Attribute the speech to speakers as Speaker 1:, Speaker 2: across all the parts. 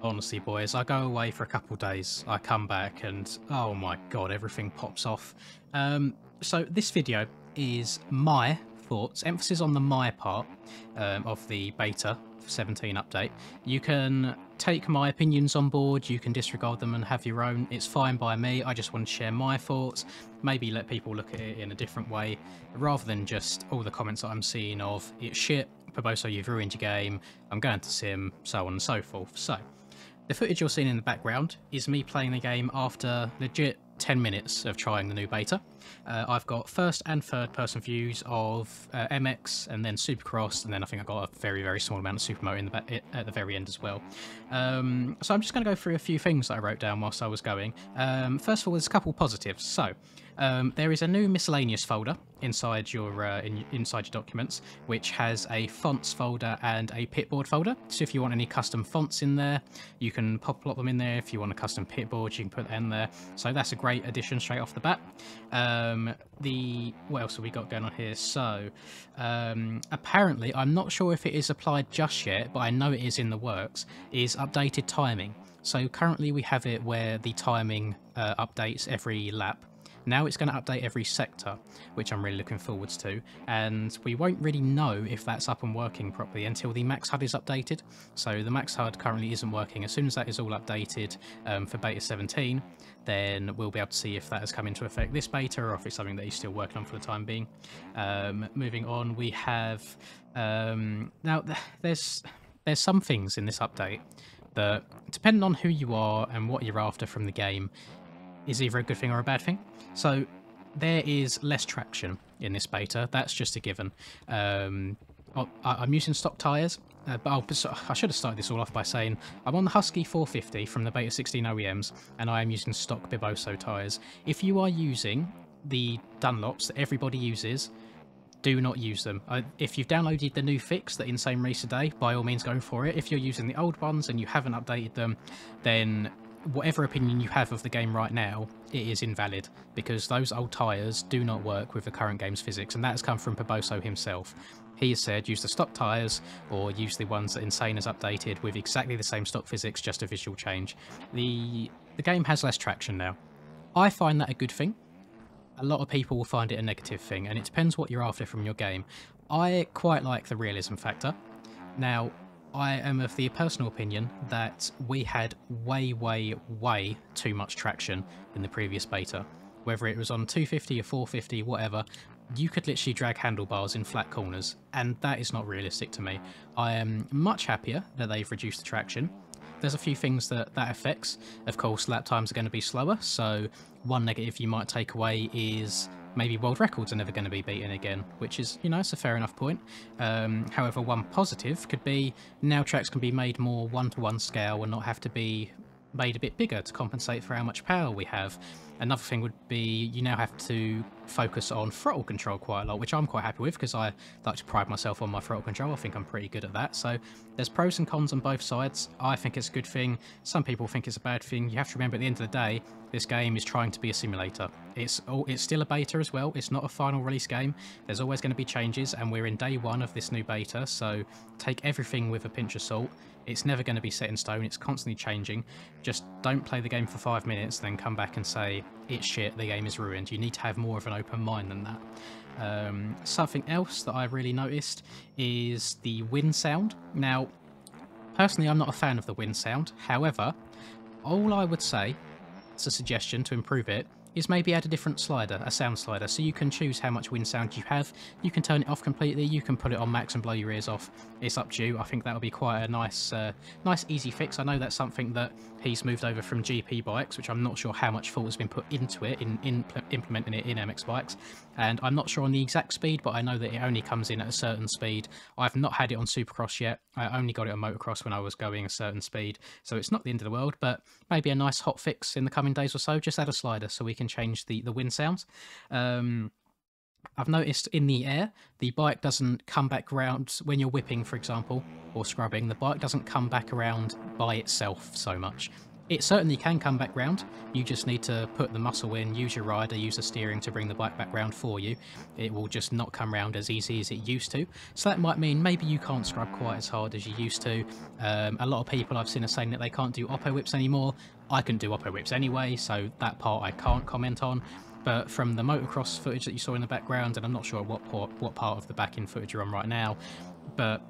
Speaker 1: Honestly, boys, I go away for a couple days, I come back and oh my god, everything pops off. So this video is my thoughts, emphasis on the my part of the beta 17 update. You can take my opinions on board, you can disregard them and have your own. It's fine by me. I just want to share my thoughts, maybe let people look at it in a different way, rather than just all the comments that I'm seeing of it's shit, Paboso, you've ruined your game, I'm going to sim, so on and so forth. So the footage you're seeing in the background is me playing the game after legit 10 minutes of trying the new beta. I've got first and third person views of MX and then Supercross, and then I think I got a very, very small amount of Supermoto in the back, at the very end as well. So I'm just going to go through a few things that I wrote down whilst I was going. First of all, there's a couple positives. So there is a new miscellaneous folder inside your inside your documents, which has a fonts folder and a pitboard folder. So if you want any custom fonts in there, you can plop them in there. If you want a custom pitboard, you can put that in there. So that's a great addition straight off the bat. What else have we got going on here? So apparently, I'm not sure if it is applied just yet, but I know it is in the works, is updated timing. So currently we have it where the timing updates every lap. Now it's going to update every sector, which I'm really looking forwards to, and we won't really know if that's up and working properly until the max HUD is updated. So the max HUD currently isn't working. As soon as that is all updated for beta 17, then we'll be able to see if that has come into effect this beta or if it's something that he's still working on for the time being. Moving on, we have now there's some things in this update that, depending on who you are and what you're after from the game, is either a good thing or a bad thing. So there is less traction in this beta, that's just a given. I'm using stock tyres, but I should have started this all off by saying I'm on the Husky 450 from the beta 16 OEMs, and I am using stock Biboso tyres. If you are using the Dunlops that everybody uses, do not use them. If you've downloaded the new fix that Insane released today, by all means go for it. If you're using the old ones and you haven't updated them, then whatever opinion you have of the game right now, it is invalid, because those old tyres do not work with the current game's physics, and that has come from Paboso himself. He has said use the stock tyres or use the ones that Insane has updated with exactly the same stock physics, just a visual change. The game has less traction now. I find that a good thing. A lot of people will find it a negative thing, and it depends what you're after from your game. I quite like the realism factor. Now, I am of the personal opinion that we had way, way, way too much traction in the previous beta. Whether it was on 250 or 450, whatever, you could literally drag handlebars in flat corners, and that is not realistic to me. I am much happier that they've reduced the traction. There's a few things that affects. Of course, lap times are going to be slower, so one negative you might take away is maybe world records are never going to be beaten again, which is, you know, it's a fair enough point. However, one positive could be now tracks can be made more one-to-one scale and not have to be made a bit bigger to compensate for how much power we have. Another thing would be you now have to focus on throttle control quite a lot, which I'm quite happy with because I like to pride myself on my throttle control. I think I'm pretty good at that. So there's pros and cons on both sides. I think it's a good thing. Some people think it's a bad thing. You have to remember at the end of the day, this game is trying to be a simulator. It's still a beta as well. It's not a final release game. There's always going to be changes, and we're in day one of this new beta, so take everything with a pinch of salt. It's never going to be set in stone. It's constantly changing. Just don't play the game for 5 minutes, then come back and say, it's shit, the game is ruined. You need to have more of an open mind than that. Something else that I really noticed is the wind sound. Now, personally, I'm not a fan of the wind sound. However, all I would say, as a suggestion to improve it, is maybe add a different slider, a sound slider, so you can choose how much wind sound you have. You can turn it off completely, you can put it on max and blow your ears off. It's up to you. I think that'll be quite a nice easy fix. I know that's something that he's moved over from GP bikes, which I'm not sure how much thought has been put into it, in implementing it in MX bikes. And I'm not sure on the exact speed, but I know that it only comes in at a certain speed. I've not had it on Supercross yet. I only got it on motocross when I was going a certain speed, so it's not the end of the world, but maybe a nice hot fix in the coming days or so. Just add a slider so we can change the wind sounds. I've noticed in the air, the bike doesn't come back around when you're whipping, for example, or scrubbing. The bike doesn't come back around by itself so much. It certainly can come back round. You just need to put the muscle in, use your rider, use the steering to bring the bike back round for you. It will just not come round as easy as it used to. So that might mean maybe you can't scrub quite as hard as you used to. A lot of people I've seen are saying that they can't do oppo whips anymore. I can do oppo whips anyway, so that part I can't comment on. But from the motocross footage that you saw in the background, and I'm not sure what part of the back-end footage you're on right now, but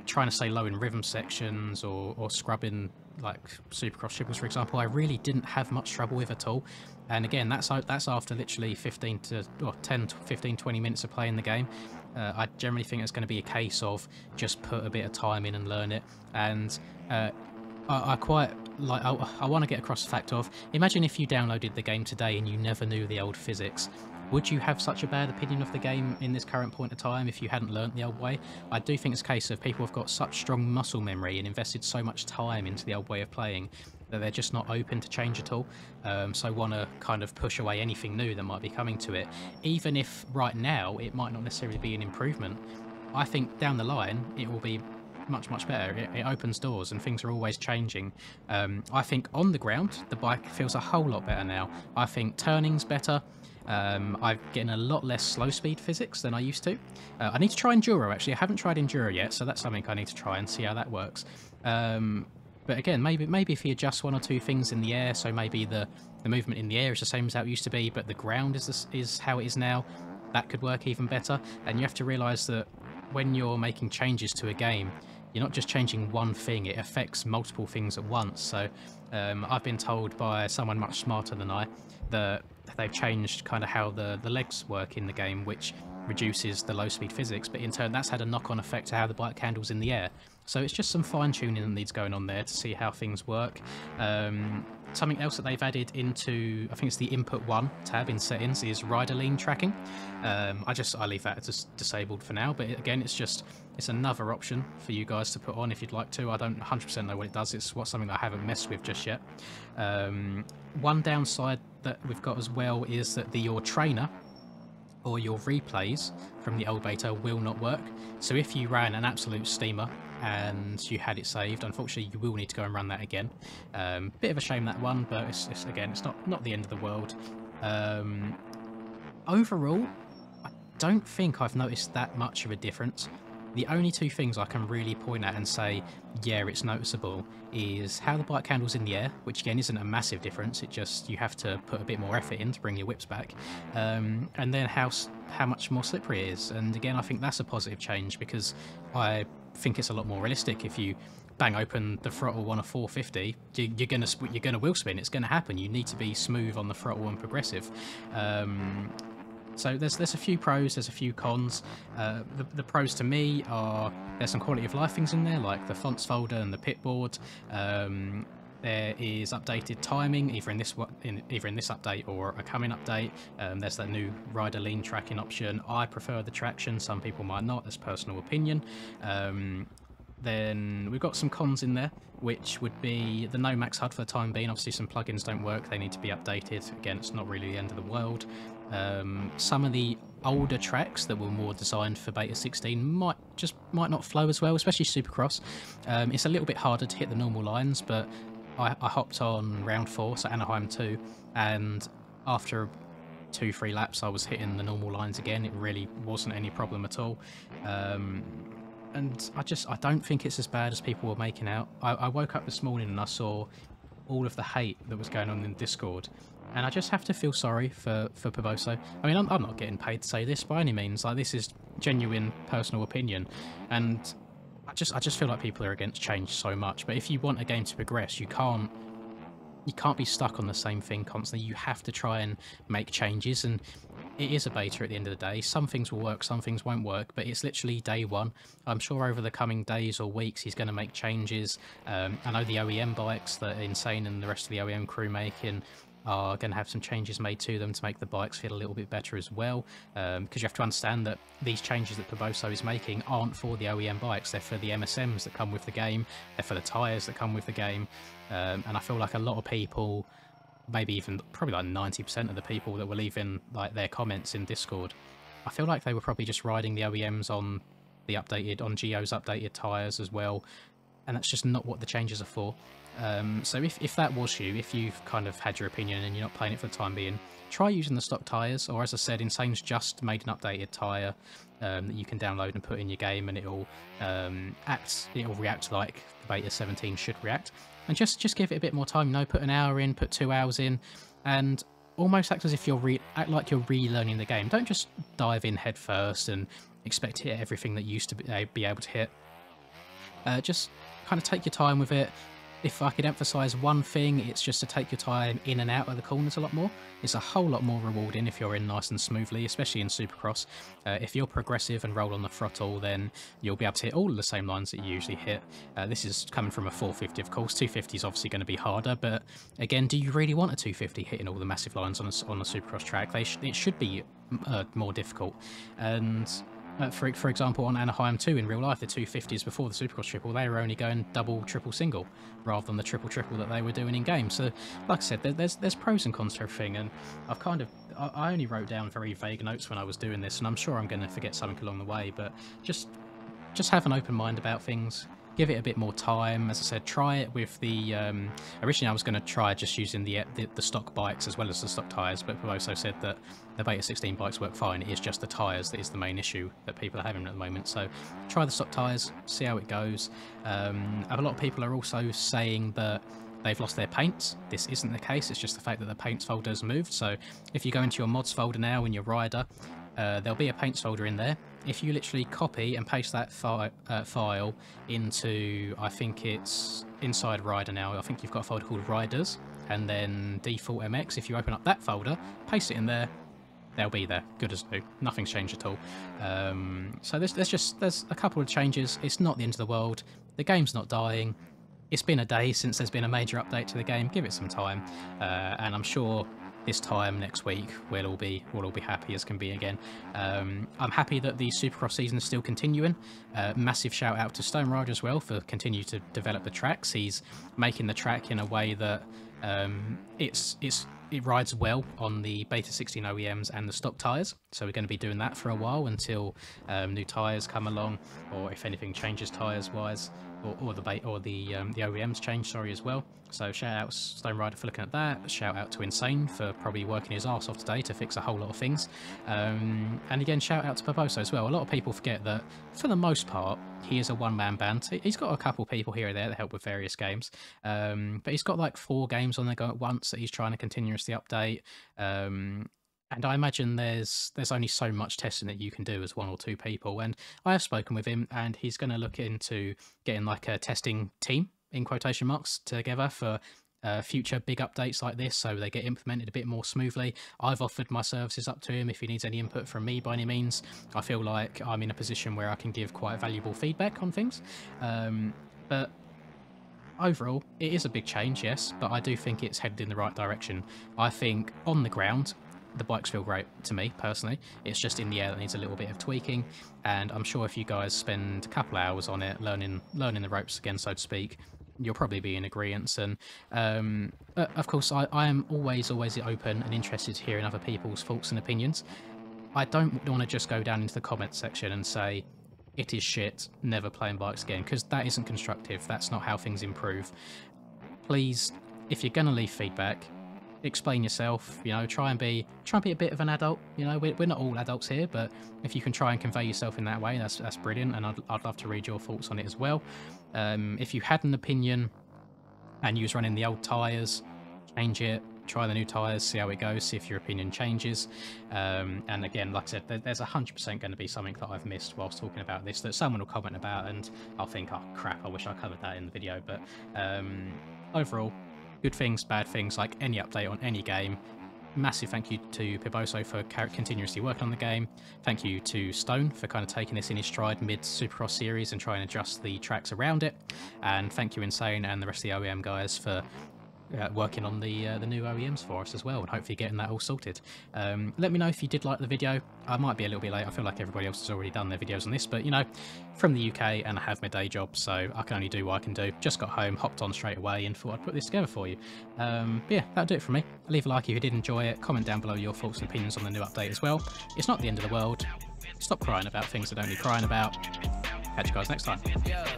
Speaker 1: trying to stay low in rhythm sections or scrubbing like supercross triples, for example, I really didn't have much trouble with at all. And again, that's after literally 10 to 15 20 minutes of playing the game. I generally think it's going to be a case of just put a bit of time in and learn it. And I quite like, I want to get across the fact of, imagine if you downloaded the game today and you never knew the old physics. Would you have such a bad opinion of the game in this current point of time if you hadn't learnt the old way? I do think it's a case of people have got such strong muscle memory and invested so much time into the old way of playing that they're just not open to change at all. So want to kind of push away anything new that might be coming to it. Even if right now it might not necessarily be an improvement, I think down the line it will be much better. It opens doors and things are always changing. I think on the ground the bike feels a whole lot better now. I think turning's better. I'm getting a lot less slow speed physics than I used to. I need to try Enduro actually. I haven't tried Enduro yet, so that's something I need to try and see how that works. But again, maybe if you adjust one or two things in the air, so maybe the movement in the air is the same as how it used to be, but the ground is how it is now, that could work even better. And you have to realise that when you're making changes to a game, you're not just changing one thing, it affects multiple things at once. So I've been told by someone much smarter than I that they've changed kind of how the legs work in the game, which reduces the low speed physics, but in turn that's had a knock-on effect to how the bike handles in the air. So it's just some fine-tuning that needs going on there to see how things work. Something else that they've added into, I think it's the input 1 tab in settings, is rider lean tracking. I leave that as disabled for now, but again, it's another option for you guys to put on if you'd like to. I don't 100% know what it does. It's something that I haven't messed with just yet. One downside that we've got as well is that your trainer or your replays from the old beta will not work. So if you ran an absolute steamer and you had it saved, unfortunately you will need to go and run that again. Bit of a shame, that one, but it's not the end of the world. Overall, I don't think I've noticed that much of a difference. The only two things I can really point at and say, yeah, it's noticeable, is how the bike handles in the air, which again isn't a massive difference, you have to put a bit more effort in to bring your whips back, and then how much more slippery it is. And again, I think that's a positive change, because I think it's a lot more realistic. If you bang open the throttle on a 450, you're gonna wheel spin. It's gonna happen. You need to be smooth on the throttle and progressive. So there's a few pros, there's a few cons. The pros to me are there's some quality of life things in there, like the fonts folder and the pit board. There is updated timing, either in this update or a coming update. There's that new rider lean tracking option. I prefer the traction, some people might not, that's personal opinion. Then we've got some cons in there, which would be the no max HUD for the time being. Obviously some plugins don't work, they need to be updated. Again, it's not really the end of the world. Some of the older tracks that were more designed for beta 16 might not flow as well, especially Supercross. It's a little bit harder to hit the normal lines, but I hopped on round 4, so Anaheim 2, and after 2-3 laps I was hitting the normal lines again. It really wasn't any problem at all. And I don't think it's as bad as people were making out. I woke up this morning and I saw all of the hate that was going on in Discord, and I just have to feel sorry for Piboso. I mean, I'm not getting paid to say this by any means. Like, this is genuine personal opinion, and I just feel like people are against change so much. But if you want a game to progress, you can't be stuck on the same thing constantly. You have to try and make changes, and it is a beta at the end of the day. Some things will work, some things won't work, but it's literally day one. I'm sure over the coming days or weeks he's going to make changes. I know the OEM bikes that Insane and the rest of the OEM crew making are going to have some changes made to them to make the bikes feel a little bit better as well, because you have to understand that these changes that Piboso is making aren't for the OEM bikes, they're for the MSMs that come with the game, they're for the tyres that come with the game. And I feel like a lot of people, maybe even probably like 90% of the people that were leaving like their comments in Discord, I feel like they were probably just riding the OEMs on Geo's updated tyres as well, and that's just not what the changes are for. So if that was you, if you've kind of had your opinion and you're not playing it for the time being, try using the stock tyres, or as I said, Insane's just made an updated tyre that you can download and put in your game, and it'll react like the beta 17 should react. And just give it a bit more time, you know, put an hour in, put 2 hours in, and almost act as if act like you're relearning the game. Don't just dive in head first and expect to hit everything that you used to be able to hit. Just kind of take your time with it. If I could emphasise one thing, it's just to take your time in and out of the corners a lot more. It's a whole lot more rewarding if you're in nice and smoothly, especially in Supercross. If you're progressive and roll on the throttle, then you'll be able to hit all of the same lines that you usually hit. This is coming from a 450, of course. 250 is obviously going to be harder, but again, do you really want a 250 hitting all the massive lines on a Supercross track? It should be more difficult. And for example, on Anaheim 2 in real life, the 250s before the Supercross triple, they were only going double, triple, single, rather than the triple, triple that they were doing in game. So, like I said, there's pros and cons to everything, and I only wrote down very vague notes when I was doing this, and I'm sure I'm going to forget something along the way, but just have an open mind about things. Give it a bit more time. As I said, try it with the... originally I was going to try just using the stock bikes as well as the stock tyres, but Piboso said that the Beta 16 bikes work fine. It is just the tyres that is the main issue that people are having at the moment. So try the stock tyres, see how it goes. A lot of people are also saying that they've lost their paints. This isn't the case. It's just the fact that the paints folder's moved. So if you go into your mods folder now in your rider, there'll be a paints folder in there. If you literally copy and paste that file into, I think it's inside Rider now, I think you've got a folder called Riders, and then Default MX. If you open up that folder, paste it in there, they'll be there, good as new. Nothing's changed at all. So there's a couple of changes. It's not the end of the world. The game's not dying. It's been a day since there's been a major update to the game. Give it some time, and I'm sure this time next week we'll all be happy as can be again. I'm happy that the Supercross season is still continuing. Massive shout out to Stone Rider as well for continuing to develop the tracks. He's making the track in a way that it rides well on the Beta 16 OEMs and the stock tyres, so we're going to be doing that for a while until new tyres come along, or if anything changes tyres wise, or the OEMs change, sorry, as well. So shout out Stone Rider for looking at that. Shout out to Insane for probably working his arse off today to fix a whole lot of things. And again, shout out to Piboso as well. A lot of people forget that for the most part he is a one-man band. He's got a couple people here or there that help with various games, but he's got like 4 games on the go at once that he's trying to continuously update. And I imagine there's only so much testing that you can do as 1 or 2 people. And I have spoken with him, and he's going to look into getting like a testing team, in quotation marks, together for future big updates like this, so they get implemented a bit more smoothly. I've offered my services up to him if he needs any input from me by any means. I feel like I'm in a position where I can give quite valuable feedback on things. But overall, it is a big change, yes, but I do think it's headed in the right direction. I think on the ground, the bikes feel great to me personally. It's just in the air that needs a little bit of tweaking, and I'm sure if you guys spend a couple hours on it learning the ropes again, so to speak, you'll probably be in agreement. And of course I am always open and interested to hearing other people's thoughts and opinions. I don't want to just go down into the comments section and say it is shit, never playing bikes again, because that isn't constructive. That's not how things improve. Please, if you're gonna leave feedback, explain yourself, you know, try and be a bit of an adult. You know, we're not all adults here, but if you can try and convey yourself in that way, that's brilliant, and I'd love to read your thoughts on it as well. If you had an opinion and you was running the old tyres, change it, try the new tyres, see how it goes, see if your opinion changes. And again, like I said, there's 100% going to be something that I've missed whilst talking about this that someone will comment about, and I'll think, oh crap, I wish I covered that in the video. But overall, good things, bad things, like any update on any game. Massive thank you to Piboso for continuously working on the game. Thank you to Stone for kind of taking this in his stride mid-Supercross series and trying to adjust the tracks around it. And thank you Insane and the rest of the OEM guys for working on the new OEMs for us as well, and hopefully getting that all sorted. Let me know if you did like the video. I might be a little bit late. I feel like everybody else has already done their videos on this, but you know, from the UK and I have my day job, so I can only do what I can do. Just got home, hopped on straight away, and thought I'd put this together for you. But yeah, that'll do it for me. Leave a like if you did enjoy it. Comment down below your thoughts and opinions on the new update as well. It's not the end of the world. Stop crying about things that don't need crying about. Catch you guys next time.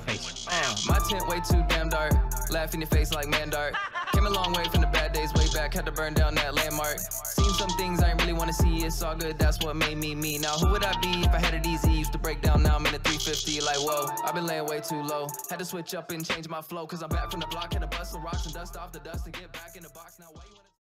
Speaker 1: Peace.
Speaker 2: My tent way too damn dark. Laugh in your face like man dark. Came a long way from the bad days way back. Had to burn down that landmark. Seen some things I ain't really want to see. It's all good, that's what made me me. Now who would I be if I had it easy? Used to break down, now I'm in a 350. Like whoa, I've been laying way too low. Had to switch up and change my flow. Cause I'm back from the block. Had to bust some rocks and dust off the dust to get back in the box.